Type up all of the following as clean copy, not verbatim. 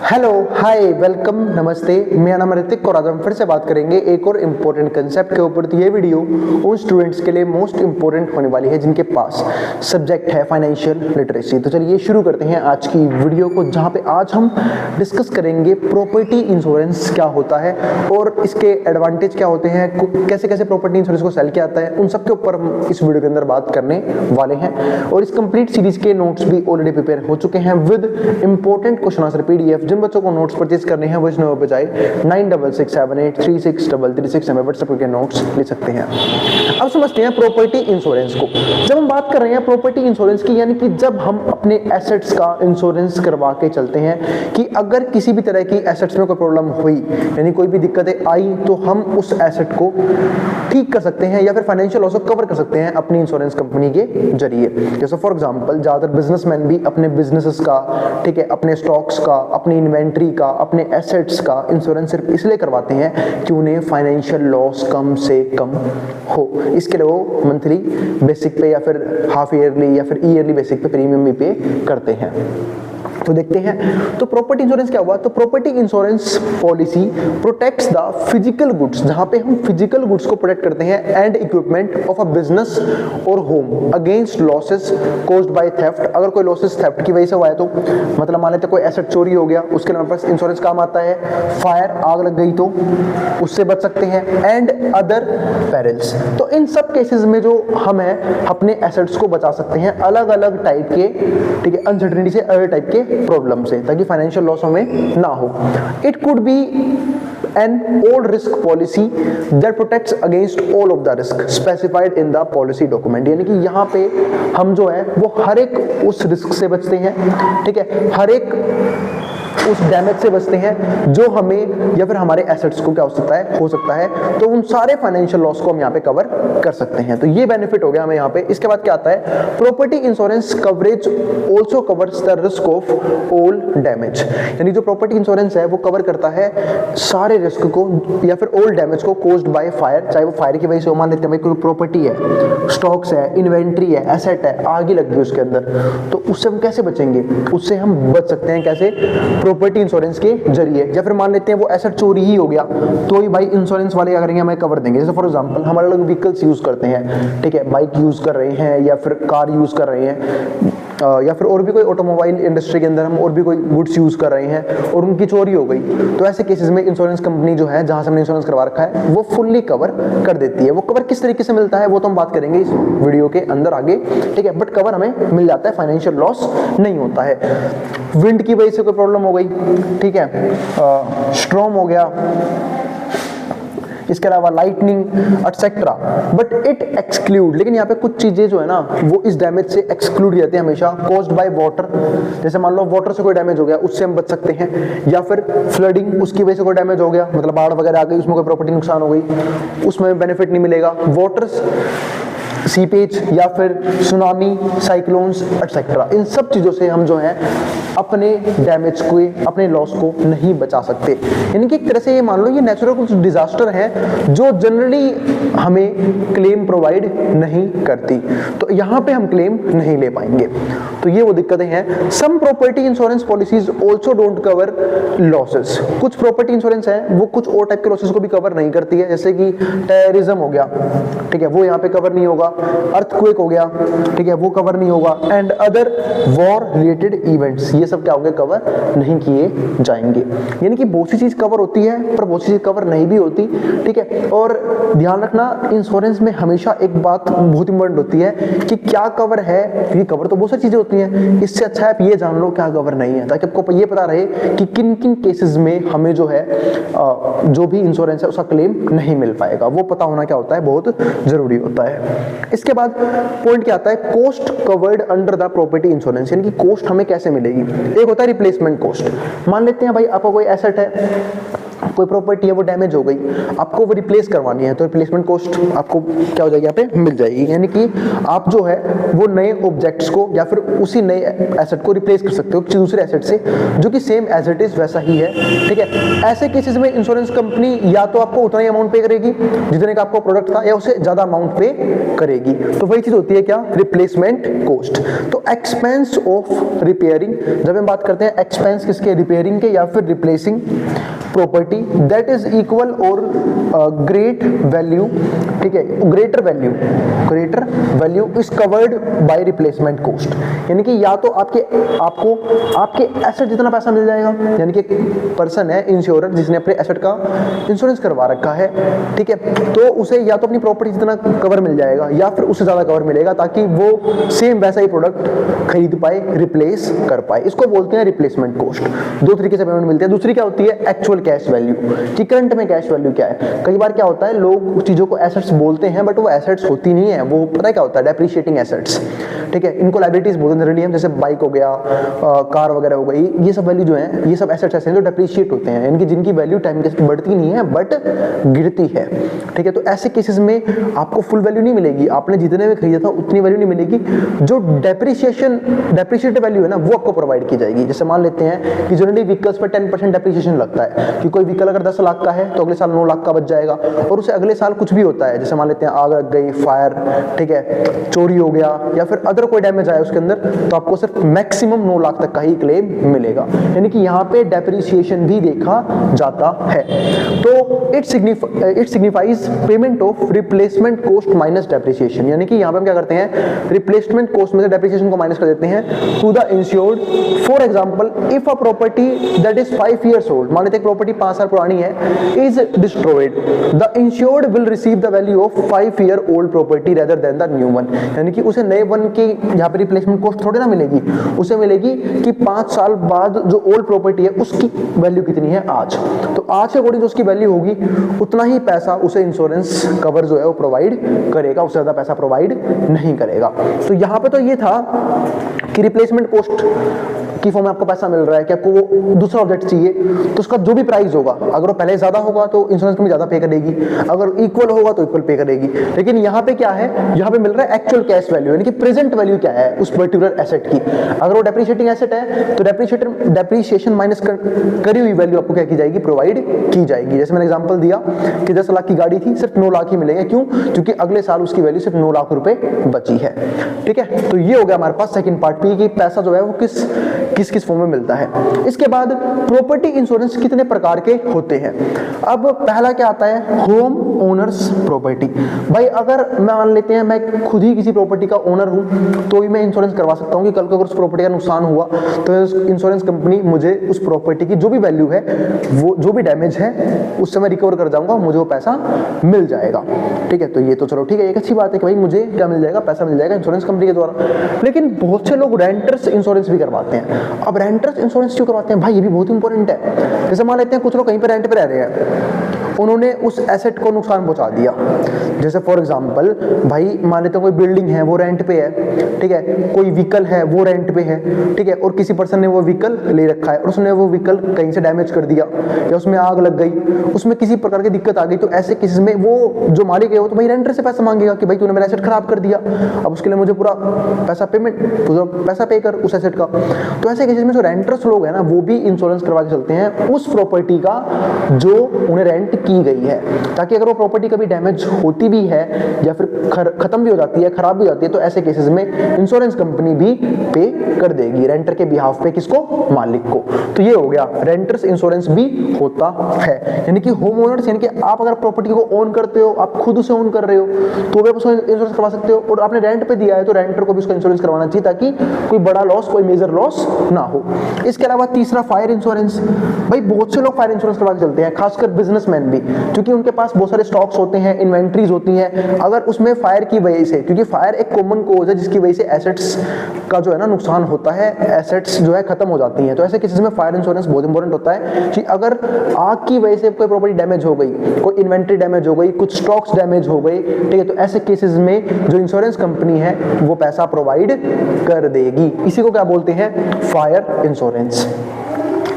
Hello, हाय, welcome, नमस्ते। मेरा नाम ऋतिक और आज हम फिर से बात करेंगे एक और इम्पोर्टेंट कंसेप्ट के ऊपर। तो ये वीडियो उन स्टूडेंट्स के लिए मोस्ट इम्पोर्टेंट होने वाली है जिनके पास सब्जेक्ट है फाइनेंशियल लिटरेसी। तो चलिए शुरू करते हैं आज की वीडियो को, जहाँ पे आज हम डिस्कस करेंगे प्रॉपर्टी इंश्योरेंस क्या होता है और इसके एडवांटेज क्या होते हैं, कैसे कैसे प्रॉपर्टी इंश्योरेंस को सेल किया जाता है, उन सब के ऊपर हम इस वीडियो के अंदर बात करने वाले हैं। और इस कंप्लीट सीरीज के नोट्स भी ऑलरेडी प्रिपेयर हो चुके हैं with important question answer PDF. जिन बच्चों को नोट्स परचेज करने हैं वो इस नंबर पर जाए 9667836336 में व्हाट्सएप करके नोट्स ले सकते हैं। अब समझते हैं प्रॉपर्टी इंश्योरेंस को। जब हम बात कर रहे हैं प्रॉपर्टी इंश्योरेंस की, यानी कि जब हम अपने एसेट्स का इंश्योरेंस करवा के चलते हैं कि अगर किसी भी तरह की एसेट्स में कोई प्रॉब्लम हुई, यानी कोई भी दिक्कतें आई, तो हम उस एसेट को ठीक कर सकते हैं या फिर फाइनेंशियल लॉस को कवर कर सकते हैं अपनी इंश्योरेंस कंपनी के जरिए। जैसे फॉर एग्जांपल ज्यादातर बिजनेसमैन भी अपने बिजनेसेस का, ठीक है, अपने स्टॉक्स का, अपनी इन्वेंट्री का, अपने एसेट्स का इंश्योरेंस सिर्फ इसलिए करवाते हैं कि उन्हें फाइनेंशियल लॉस कम से कम हो। इसके लिए वो मंथली बेसिक पे या फिर हाफ ईयरली या फिर ईयरली बेसिक पे प्रीमियम भी पे करते हैं। तो देखते हैं तो प्रॉपर्टी इंश्योरेंस क्या हुआ। तो property insurance policy protects the physical goods, जहां पे हम फिजिकल गुड्स को प्रोटेक्ट करते हैं, and equipment of a business और home against losses caused by theft. अगर कोई लॉसेस थेफ्ट की वजह से हुआ है, तो मतलब मान लेते कोई एसेट चोरी हो गया, उसके लिए हमारे पास इंश्योरेंस काम आता है। फायर, आग लग गई तो उससे बच सकते हैं, एंड अदर पेरिल्स। तो इन सब केसेस में जो हम है अपने एसेट्स को बचा सकते हैं अलग अलग टाइप के, ठीक है, अनसर्टेनिटी से, अलग टाइप के प्रॉब्लम से, ताकि फाइनेंशियल लॉस हमें ना हो। It could be an all risk policy that protects against all of the risk specified in the policy document. यानी कि यहाँ पे हम जो है वो हर एक उस रिस्क से बचते हैं, ठीक है, हर एक उस डैमेज से बचते हैं जो हमें या फिर हमारे एसेट्स को क्या हो सकता है। तो उन सारे फाइनेंशियल लॉस को हम यहाँ पे कवर कर सकते हैं। तो ये बेनिफिट हो गया हमें यहाँ पे। इसके बाद क्या आता है, property insurance coverage also covers the risk of all damage. यानी जो प्रॉपर्टी इंश्योरेंस है वो कवर करता है सारे रिस्क को या फिर ऑल डैमेज को कॉज्ड बाय फायर। चाहे वो फायर की वजह से, मान लेते हैं भाई कोई प्रॉपर्टी है, स्टॉक्स है, इन्वेंट्री है, एसेट है, आग लग गई उसके अंदर, तो उससे हम कैसे बचेंगे? उससे हम बच सकते हैं कैसे? प्रॉपर्टी इंश्योरेंस के जरिए। या फिर मान लेते हैं वो एसेट चोरी ही हो गया, तो ही भाई इंश्योरेंस वाले क्या करेंगे, हमें कवर देंगे। जैसे फॉर एग्जांपल हम अलग अलग व्हीकल्स यूज करते हैं, ठीक है, बाइक यूज कर रहे हैं या फिर कार यूज कर रहे हैं, या फिर और भी कोई ऑटोमोबाइल इंडस्ट्री के अंदर हम और भी कोई गुड्स यूज कर रहे हैं और उनकी चोरी हो गई, तो ऐसे केसेस में इंश्योरेंस कंपनी जो है, जहां से हमने इंश्योरेंस करवा रखा है, वो फुल्ली कवर कर देती है। वो कवर किस तरीके से मिलता है वो तो हम बात करेंगे इस वीडियो के अंदर आगे, ठीक है, बट कवर हमें मिल जाता है, फाइनेंशियल लॉस नहीं होता है। विंड की वजह से कोई प्रॉब्लम हो गई, ठीक है, स्टॉर्म हो गया, इसके अलावा lightning etcetera, but it exclude, लेकिन यहाँ पे कुछ चीजें जो है ना वो इस डैमेज से एक्सक्लूड जाती है हमेशा। कॉज्ड बाय वाटर, जैसे मान लो वाटर से कोई डैमेज हो गया, उससे हम बच सकते हैं। या फिर फ्लडिंग, उसकी वजह से कोई डैमेज हो गया, मतलब बाढ़ वगैरह आ गई, उसमें कोई प्रॉपर्टी नुकसान हो गई, उसमें बेनिफिट नहीं मिलेगा। वाटर सीपेज या फिर सुनामी, साइक्लोन्स एटसेट्रा, इन सब चीजों से हम जो है अपने डैमेज को, अपने लॉस को नहीं बचा सकते। यानी कि एक तरह से ये मान लो ये नेचुरल कुछ डिजास्टर है जो जनरली हमें क्लेम प्रोवाइड नहीं करती, तो यहाँ पे हम क्लेम नहीं ले पाएंगे। तो ये वो दिक्कतें हैं। Sum property insurance policies also don't cover losses. कुछ प्रॉपर्टी इंश्योरेंस है वो कुछ और टाइप के लॉसेस को भी कवर नहीं करती है, जैसे कि टेररिज्म हो गया, ठीक है, वो यहाँ पे कवर नहीं होगा। अर्थक्वेक हो गया, ठीक है, वो कवर नहीं होगा। And other war related events, ये सब क्या होंगे, कवर नहीं किए जाएंगे। यानी कि बहुत सी चीज कवर होती है पर बहुत सी चीज कवर नहीं भी होती, ठीक है। और ध्यान रखना इंश्योरेंस में हमेशा एक बात बहुत इंपॉर्टेंट होती है कि क्या कवर है, क्योंकि कवर तो बहुत सारी चीजें होती हैं, इससे अच्छा है आप ये जान लो क्या कवर नहीं है, ताकि आपको ये पता रहे कि किन किन केसेस में हमें जो है जो भी इंश्योरेंस है उसका क्लेम नहीं मिल पाएगा। वो पता होना क्या होता है, बहुत जरूरी होता है। इसके बाद पॉइंट क्या आता है, cost covered under the property insurance. यानी कि कॉस्ट हमें कैसे मिलेगी। एक होता है रिप्लेसमेंट कॉस्ट। मान लेते हैं भाई आपका कोई एसेट है, कोई प्रॉपर्टी है वो डैमेज हो गई, आपको वो रिप्लेस करवानी है, तो रिप्लेसमेंट कॉस्ट आपको क्या हो जाएगी यहाँ पे मिल जाएगी। यानी कि आप जो है वो नए ऑब्जेक्ट्स को या फिर उसी नए एसेट को रिप्लेस कर सकते हो किसी दूसरे एसेट से जो कि सेम एज इट इज वैसा ही है, ठीक है। ऐसे केसेस में इंश्योरेंस कंपनी या तो आपको उतना ही अमाउंट पे करेगी जितने का आपका प्रोडक्ट था, या उससे ज्यादा अमाउंट पे करेगी। तो वही चीज होती है क्या, रिप्लेसमेंट कॉस्ट। तो एक्सपेंस ऑफ रिपेयरिंग, जब हम बात करते हैं एक्सपेंस किसके, रिपेयरिंग के या फिर replacing property, that is equal और ग्रेट वैल्यू, ठीक है, greater value is covered by replacement cost. यानी कि या तो आपको आपके एसेट जितना पैसा मिल जाएगा, यानी कि एक पर्सन है इंश्योरर जिसने अपने एसेट का इंश्योरेंस करवा रखा है, ठीक है, तो उसे या तो अपनी प्रॉपर्टी जितना कवर मिल जाएगा या फिर उससे ज्यादा कवर मिलेगा ताकि वो सेम वैसा ही प्रोडक्ट खरीद पाए, रिप्लेस कर पाए। इसको बोलते हैं रिप्लेसमेंट कॉस्ट। दो तरीके से पेमेंट मिलती है। दूसरी क्या होती है, एक्चुअल कैश वैल्यू, कि करंट में कैश वैल्यू क्या है। कई बार क्या होता है, लोग चीजों को एसेट्स बोलते हैं बट वो एसेट्स होती नहीं है, वो पता है क्या होता है, डेप्रिशिएटिंग एसेट्स, ठीक है। इनको लायबिलिटीज बोलते हैं जनरली हम, जैसे बाइक हो गया, कार वगैरह हो गई, ये सब वैल्यू जो है, ये सब एसेट्स ऐसे हैं जो डेप्रिशिएट होते हैं, इनकी जिनकी वैल्यू टाइम के साथ बढ़ती नहीं है बट गिरती है, ठीक है। तो ऐसे केसेस में आपको फुल वैल्यू नहीं मिलेगी, आपने जितने में खरीदा था उतनी वैल्यू नहीं मिलेगी, जो डेप्रिशिएटेड वैल्यू है ना वो आपको प्रोवाइड की जाएगी। जैसे मान लेते हैं कि जनरली व्हीकल्स पर 10% डेप्रिशिएशन लगता है, कि कोई व्हीकल अगर 10 लाख का है तो अगले साल 9 लाख का बच जाएगा, और उसे अगले साल कुछ भी होता है, जैसे मान लेते हैं आग लग गई, फायर, ठीक है, चोरी हो गया या फिर अदर कोई डैमेज आया उसके अंदर, तो आपको सिर्फ मैक्सिमम 9 लाख तक का ही क्लेम मिलेगा। यानी कि यहाँ पे डेप्रिसिएशन भी देखा जाता है। तो it signifies payment of replacement cost minus depreciation. यानी कि यहाँ पे हम क्या करते हैं, रिप्लेसमेंट कॉस्ट में से डेप्रिसिएशन को माइनस कर देते हैं to the insured. For example, if a property that is 5 years old, मान लेते हैं प्रॉपर्टी 5 साल पुरानी है, is destroyed, the insured will receive the value of 5 year old property rather than the new one. यानी कि उसे नए वन की यहाँ पे रिप्लेसमेंट कॉस्ट थोड़ी ना मिलेगी, उसे मिलेगी कि 5 साल बाद जो ओल्ड प्रॉपर्टी है उसकी वैल्यू कितनी है आज, तो आज के अकॉर्डिंग जो उसकी वैल्यू होगी उतना ही पैसा उसे इंश्योरेंस कवर जो है वो प्रोवाइड करेगा, उससे ज्यादा पैसा प्रोवाइड नहीं करेगा। तो यहाँ पे तो ये था कि रिप्लेसमेंट कॉस्ट की फॉर्म में आपको पैसा मिल रहा है कि आपको वो दूसरा ऑब्जेक्ट चाहिए तो उसका जो भी प्राइस होगा, अगर वो पहले ज्यादा होगा तो इंश्योरेंस कंपनी ज्यादा पे करेगी, अगर इक्वल होगा तो इक्वल पे करेगी। लेकिन यहाँ पे क्या है, यहाँ पे मिल रहा है एक्चुअल कैश वैल्यू, यानी कि प्रेजेंट वैल्यू क्या है उस पर्टिकुलर एसेट की। अगर वो डेप्रिशिएटिंग एसेट है तो डेप्रिशिएशन माइनस करी हुई वैल्यू आपको क्या की जाएगी, प्रोवाइड की जाएगी। जैसे मैंने एग्जांपल दिया कि 10 लाख की गाड़ी थी, सिर्फ 9 लाख ही मिलेंगे, क्यों, क्योंकि अगले साल उसकी वैल्यू सिर्फ 9 लाख रुपए बची है, ठीक है। तो ये हो गया हमारे पास सेकंड पार्ट पे कि पैसा जो है वो किस फॉर्म में मिलता है। इसके बाद प्रॉपर्टी इंश्योरेंस कितने प्रकार के होते हैं। अब पहला क्या आता है, होम ओनर्स प्रॉपर्टी। भाई अगर मैं मान लेते हैं मैं खुद ही किसी प्रॉपर्टी का ओनर हूं तो ही मैं इंश्योरेंस करवा सकता हूं कि कल को अगर उस प्रॉपर्टी का नुकसान हुआ तो इंश्योरेंस कंपनी मुझे उस प्रॉपर्टी की जो भी वैल्यू है, वो जो भी डैमेज है उससे मैं रिकवर कर जाऊंगा, मुझे वो पैसा मिल जाएगा, ठीक है। तो ये तो चलो ठीक है, एक अच्छी बात है कि भाई मुझे क्या मिल जाएगा, पैसा मिल जाएगा इंश्योरेंस कंपनी के द्वारा। लेकिन बहुत से लोग रेंटर्स इंश्योरेंस भी करवाते हैं। अब रेंटर्स इंश्योरेंस क्यों करवाते हैं भाई, ये भी बहुत इंपॉर्टेंट है। जैसे मान लेते हैं कुछ लोग कहीं पे रेंट पे रह रहे हैं, उन्होंने उस एसेट को नुकसान पहुंचा दिया, जैसे फॉर एग्जांपल भाई मान लेते हैं कोई बिल्डिंग है वो रेंट पे है, ठीक है, कोई व्हीकल है वो रेंट पे है, ठीक है, और किसी पर्सन ने वो व्हीकल ले रखा है और उसने वो व्हीकल कहीं से डैमेज कर दिया या उसमें आग लग गई, उसमें किसी प्रकार की दिक्कत आ गई, तो ऐसे केसेस में वो जो मालिक है वो तो भाई रेंटर से पैसा मांगेगा कि भाई तूने मेरा एसेट खराब कर दिया, अब उसके लिए मुझे पूरा पैसा पे कर उस एसेट का। तो ऐसे केसेस में जो रेंटर्स लोग हैं ना वो भी इंश्योरेंस करवा के चलते हैं उस प्रॉपर्टी का जो उन्हें रेंट की गई है, ताकि अगर वो प्रॉपर्टी कभी डैमेज होती भी है या फिर खत्म भी हो जाती है, खराब भी हो जाती है, तो ऐसे केसेस में इंश्योरेंस कंपनी भी पे कर देगी रेंटर के बिहाफ पे, किसको, मालिक को। तो ये हो गया, रेंटर्स इंश्योरेंस भी होता है। यानी कि होम ओनर्स, यानी कि आप अगर प्रॉपर्टी को ओन करते हो, आप खुद उसे ओन कर रहे हो तो भी आप उसका इंश्योरेंस करवा सकते हो, और आपने रेंट पे दिया है तो रेंटर को भी उसका इंश्योरेंस करवाना चाहिए ताकि कोई बड़ा लॉस, कोई मेजर लॉस ना हो। इसके अलावा तीसरा फायर इंश्योरेंस। भाई बहुत से लोग फायर इंश्योरेंस करवा के चलते हैं, खासकर बिजनेसमैन भी, क्योंकि उनके पास बहुत सारे स्टॉक्स होते हैं, इन्वेंट्रीज होती हैं, अगर उसमें फायर की वजह से, क्योंकि फायर एक कॉमन कॉज है जिसकी वजह से एसेट्स का जो है ना नुकसान होता है, एसेट्स जो है खत्म हो जाती हैं, तो ऐसे केसेस में फायर इंश्योरेंस बहुत इंपॉर्टेंट होता है कि अगर आग की वजह से कोई प्रॉपर्टी डैमेज हो गई, कोई इन्वेंट्री डैमेज हो गई, कुछ स्टॉक्स डैमेज हो गई, ठीक है, तो ऐसे केसेस में जो इंश्योरेंस कंपनी है वो पैसा प्रोवाइड कर देगी। इसी को क्या बोलते हैं, फायर इंश्योरेंस।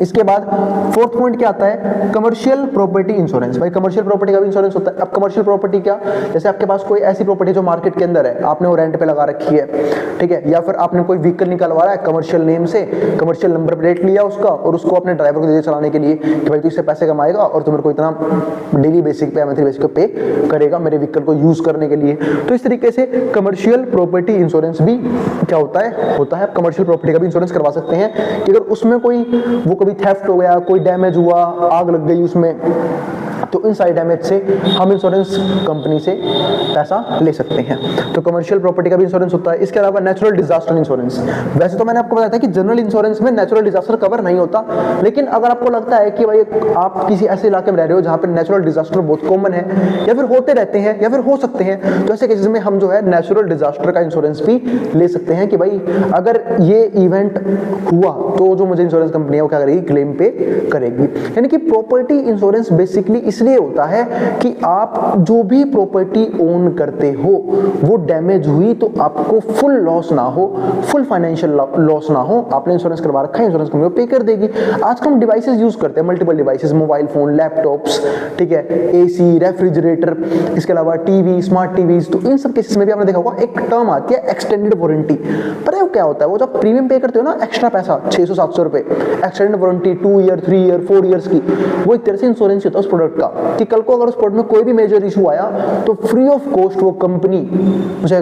इसके बाद फोर्थ पॉइंट क्या आता है, कमर्शियल प्रॉपर्टी इंश्योरेंस। भाई कमर्शियल प्रॉपर्टी का भी इंश्योरेंस होता है। अब कमर्शियल प्रॉपर्टी क्या, जैसे आपके पास कोई ऐसी प्रॉपर्टी जो मार्केट के अंदर है, आपने वो रेंट पे लगा रखी है, ठीक है, या फिर आपने कोई व्हीकल निकलवा रहा है कमर्शियल नेम से, कमर्शियल नंबर प्लेट लिया उसका और उसको अपने ड्राइवर को दे दिया चलाने के लिए कि भाई तू इससे पैसे कमाएगा और तुम्हारे को इतना डेली बेसिक पे, मंथली बेसिक पे करेगा मेरे व्हीकल को यूज करने के लिए। तो इस तरीके से कमर्शियल प्रॉपर्टी इंश्योरेंस भी क्या होता है कमर्शियल प्रॉपर्टी का भी इंश्योरेंस करवा सकते हैं कि अगर उसमें कोई वो कभी थेफ्ट हो गया, कोई डैमेज हुआ, आग लग गई उसमें, तो इन सारे डैमेज से हम इंश्योरेंस कंपनी से पैसा ले सकते हैं। तो कमर्शियल प्रॉपर्टी का भी इंश्योरेंस होता है। इसके अलावा नेचुरल डिजास्टर इंश्योरेंस, वैसे तो मैंने आपको बताया था कि जनरल इंश्योरेंस में नेचुरल डिजास्टर कवर नहीं होता, लेकिन अगर आपको लगता है कि भाई आप किसी ऐसे इलाके में रह रहे हो जहां पर नेचुरल डिजास्टर बहुत कॉमन है या फिर होते रहते हैं या फिर हो सकते हैं, तो ऐसे केसेस में हम जो है नेचुरल डिजास्टर का इंश्योरेंस भी ले सकते हैं कि भाई अगर ये इवेंट हुआ तो जो मुझे इंश्योरेंस कंपनी है वो क्या करेगी, क्लेम पे करेगी। यानी कि प्रॉपर्टी इंश्योरेंस बेसिकली इसलिए होता है कि आप जो भी प्रॉपर्टी ओन करते हो वो डैमेज हुई तो आपको फुल लॉस ना हो, फुल फाइनेंशियल लॉस ना हो, आपने इंश्योरेंस करवा रखा है, इंश्योरेंस कंपनी पे कर देगी। आजकल हम डिवाइसेस यूज करते हैं, multiple devices, mobile phone, laptops, ठीक है, एसी, रेफ्रिजरेटर, इसके अलावा टीवी, स्मार्ट टीवीज, तो इन सब केसेस में भी आपने देखा होगा एक टर्म आती है एक्सटेंडेड वारंटी। पर वो क्या होता है, वो जब प्रीमियम पे करते हो ना, एक्स्ट्रा पैसा 600-700 रुपए, extended warranty 2 year, 3 year, 4 years की, वो एक तरह से इंश्योरेंस होता है उस प्रोडक्ट का कि कल को अगर उस प्रोडक्ट में कोई भी मेजर इशू आया तो फ्री ऑफ कॉस्ट वो कंपनी उसे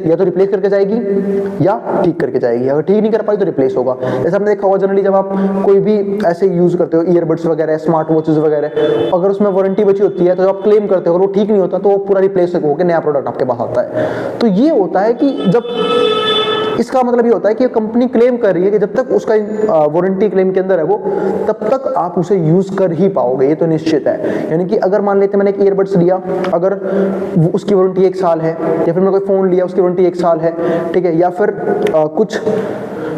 या तो रिप्लेस करके जाएगी या ठीक करके जाएगी। अगर ठीक नहीं कर पाई तो रिप्लेस होगा। जैसे आपने देखा होगा जनरली जब आप कोई भी ऐसे यूज करते हो, ईयरबड्स वगैरह, स्मार्ट वॉचेस वगैरह, अगर उसमें वारंटी बची होती है तो जब आप क्लेम करते हो अगर वो ठीक नहीं होता तो वो पूरा रिप्लेस होकर नया प्रोडक्ट आपके पास आता है। तो ये होता है कि जब इसका मतलब ये होता है कि कंपनी क्लेम कर रही है कि जब तक उसका वारंटी क्लेम के अंदर है वो, तब तक आप उसे यूज कर ही पाओगे, ये तो निश्चित है। यानी कि अगर मान लेते मैंने एक ईयरबड्स लिया, अगर उसकी वारंटी 1 साल है, या फिर मैंने कोई फोन लिया उसकी वारंटी 1 साल है, ठीक है, या फिर कुछ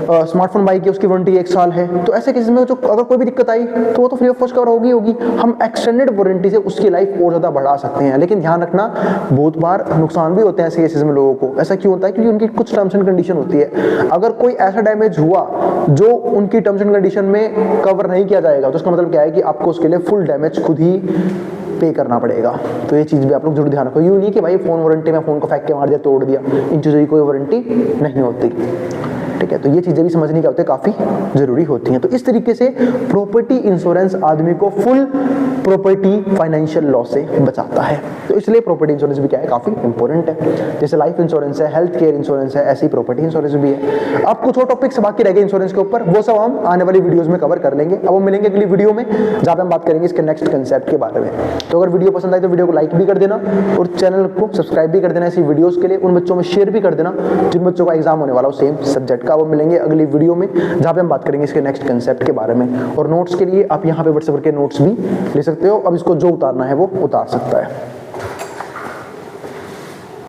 स्मार्टफोन बाई की उसकी वारंटी 1 साल है, तो ऐसे केसेस में जो अगर कोई भी दिक्कत आई तो वो तो फ्री ऑफ कॉस्ट कवर होगी। हम एक्सटेंडेड वारंटी से उसकी लाइफ और ज्यादा बढ़ा सकते हैं। लेकिन ध्यान रखना, बहुत बार नुकसान भी होते हैं ऐसे केसेस में लोगों को। ऐसा क्यों होता है? क्योंकि उनकी कुछ टर्म्स एंड कंडीशन होती है। अगर कोई ऐसा डैमेज हुआ जो उनकी टर्म्स एंड कंडीशन में कवर नहीं किया जाएगा तो उसका मतलब क्या है कि आपको उसके लिए फुल डैमेज खुद ही पे करना पड़ेगा। तो ये चीज भी आप लोग जरूर ध्यान रखो। यूं नहीं कि भाई फोन वारंटी में फोन को फेंक के मार दिया, तोड़ दिया, इन चीजों की कोई वारंटी नहीं होती, ठीक है। तो ये चीजें भी समझने क्या होती है, काफी जरूरी होती हैं। तो इस तरीके से प्रॉपर्टी इंश्योरेंस आदमी को फुल प्रॉपर्टी फाइनेंशियल लॉस से बचाता है। तो इसलिए प्रॉपर्टी इंश्योरेंस भी क्या है, काफी इंपॉर्टेंट है। जैसे लाइफ इंश्योरेंस है, हेल्थ केयर इंश्योरेंस है, ऐसी प्रॉपर्टी इंश्योरेंस भी है। अब कुछ और टॉपिक्स बाकी रह गए इंश्योरेंस के ऊपर, वो सब हम आने वाली वीडियोस में कवर कर लेंगे। अब हम मिलेंगे अगली वीडियो में जहां पे हम बात करेंगे इसके नेक्स्ट कंसेप्ट के बारे में। तो अगर वीडियो पसंद आए तो वीडियो को लाइक भी कर देना और चैनल को सब्सक्राइब भी कर देना ऐसी वीडियोस के लिए। उन बच्चों में शेयर भी कर देना जिन बच्चों का एग्जाम होने वाला हो सेम सब्जेक्ट का। वो मिलेंगे अगली वीडियो में जहां पे हम बात करेंगे इसके नेक्स्ट कंसेप्ट के बारे में। और नोट्स के लिए आप यहाँ पे व्हाट्सएप के नोट्स भी ले सकते हो। अब इसको जो उतारना है वो उतार सकता है।